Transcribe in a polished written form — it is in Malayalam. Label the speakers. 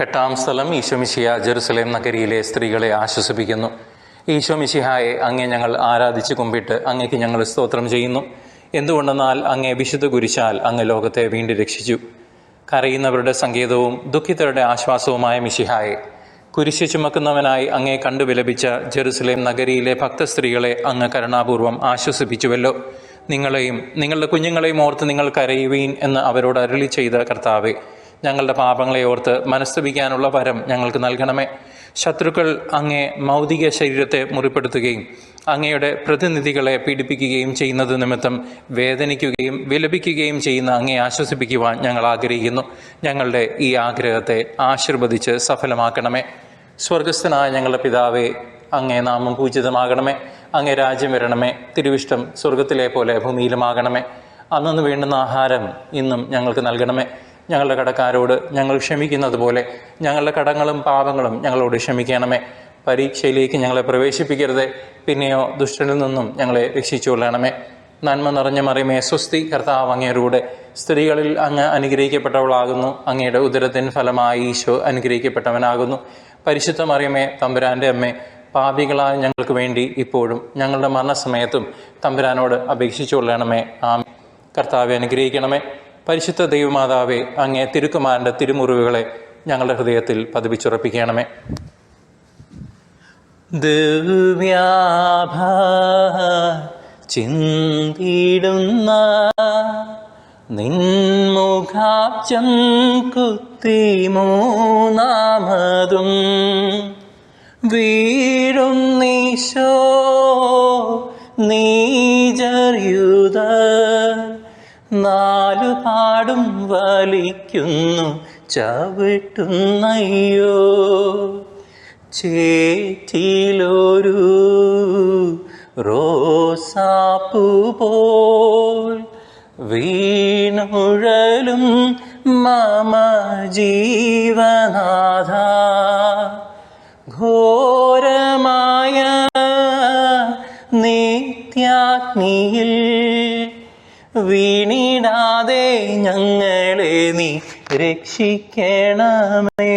Speaker 1: എട്ടാം സ്ഥലം ഈശോമിശിഹ ജെറുസലേം നഗരിയിലെ സ്ത്രീകളെ ആശ്വസിപ്പിക്കുന്നു. ഈശോമിശിഹായെ അങ്ങേ ഞങ്ങൾ ആരാധിച്ച് കുമ്പിട്ട് അങ്ങേക്ക് ഞങ്ങൾ സ്തോത്രം ചെയ്യുന്നു. എന്തുകൊണ്ടെന്നാൽ അങ്ങേ വിശുദ്ധ കുരിശാൽ അങ്ങ് ലോകത്തെ വീണ്ടും രക്ഷിച്ചു. കരയുന്നവരുടെ സങ്കേതവും ദുഃഖിതരുടെ ആശ്വാസവുമായ മിശിഹായെ, കുരിശ് ചുമക്കുന്നവനായി അങ്ങേ കണ്ടു വിലപിച്ച ജെറുസലേം നഗരിയിലെ ഭക്തസ്ത്രീകളെ അങ്ങ് കരുണാപൂർവം ആശ്വസിപ്പിച്ചുവല്ലോ. നിങ്ങളെയും നിങ്ങളുടെ കുഞ്ഞുങ്ങളെയും ഓർത്ത് നിങ്ങൾ കരയുവീൻ എന്ന് അവരോട് അരുളി ചെയ്ത കർത്താവെ, ഞങ്ങളുടെ പാപങ്ങളെ ഓർത്ത് മനസ്തപിക്കാനുള്ള വരം ഞങ്ങൾക്ക് നൽകണമേ. ശത്രുക്കൾ അങ്ങേ മൗതിക ശരീരത്തെ മുറിപ്പെടുത്തുകയും അങ്ങയുടെ പ്രതിനിധികളെ പീഡിപ്പിക്കുകയും ചെയ്യുന്നത് നിമിത്തം വേദനിക്കുകയും വിലപിക്കുകയും ചെയ്യുന്ന അങ്ങേ ആശ്വസിപ്പിക്കുവാൻ ഞങ്ങൾ ആഗ്രഹിക്കുന്നു. ഞങ്ങളുടെ ഈ ആഗ്രഹത്തെ ആശീർവദിച്ച് സഫലമാക്കണമേ. സ്വർഗസ്ഥനായ ഞങ്ങളുടെ പിതാവേ, അങ്ങേ നാമം പൂജിതമാകണമേ. അങ്ങേ രാജ്യം വരണമേ. തിരുവിഷ്ടം സ്വർഗത്തിലെ പോലെ ഭൂമിയിലുമാകണമേ. അന്നു വേണ്ടുന്ന ആഹാരം ഇന്നും ഞങ്ങൾക്ക് നൽകണമേ. ഞങ്ങളുടെ കടക്കാരോട് ഞങ്ങൾ ക്ഷമിക്കുന്നത് പോലെ ഞങ്ങളുടെ കടങ്ങളും പാപങ്ങളും ഞങ്ങളോട് ക്ഷമിക്കണമേ. പരീക്ഷയിലേക്ക് ഞങ്ങളെ പ്രവേശിപ്പിക്കരുതേ, പിന്നെയോ ദുഷ്ടനിൽ നിന്നും ഞങ്ങളെ രക്ഷിച്ചുകൊള്ളണമേ. നന്മ നിറഞ്ഞ മറിയമേ സ്വസ്തി, കർത്താവ് അങ്ങയോടുകൂടെ സ്ത്രീകളിൽ അങ്ങ് അനുഗ്രഹിക്കപ്പെട്ടവളാകുന്നു. അങ്ങയുടെ ഉദരത്തിൻ ഫലമായി ഈശോ അനുഗ്രഹിക്കപ്പെട്ടവനാകുന്നു. പരിശുദ്ധ മറിയമേ, തമ്പുരാൻ്റെ അമ്മേ, പാപികളായ ഞങ്ങൾക്ക് വേണ്ടി ഇപ്പോഴും ഞങ്ങളുടെ മരണസമയത്തും തമ്പുരാനോട് അപേക്ഷിച്ചുകൊള്ളണമേ. ആമേൻ. കർത്താവെ അനുഗ്രഹിക്കണമേ. പരിശുദ്ധ ദൈവമാതാവേ, അങ്ങേ തിരുക്കുമാരൻ്റെ തിരുമുറിവുകളെ ഞങ്ങളുടെ ഹൃദയത്തിൽ പതിപ്പിച്ചുറപ്പിക്കണമേ. ദിവ്യാഭ ചിന്തിടുന്ന നിൻമുഖാബ്ജം കുത്തി മൂന്നാമതും വീഴുന്നീശോ നീജര്യുത നാലുപാടും വലിക്കുന്നു ചവിട്ടുന്നയ്യോ. ചേറ്റിലൊരു റോസാപ്പൂ പോൽ വീണുഴലും മമ ജീവനാഥ, ഘോരമായ നിത്യാഗ്നിയിൽ വീണിടാതെ ഞങ്ങളെ നീ രക്ഷിക്കണമേ.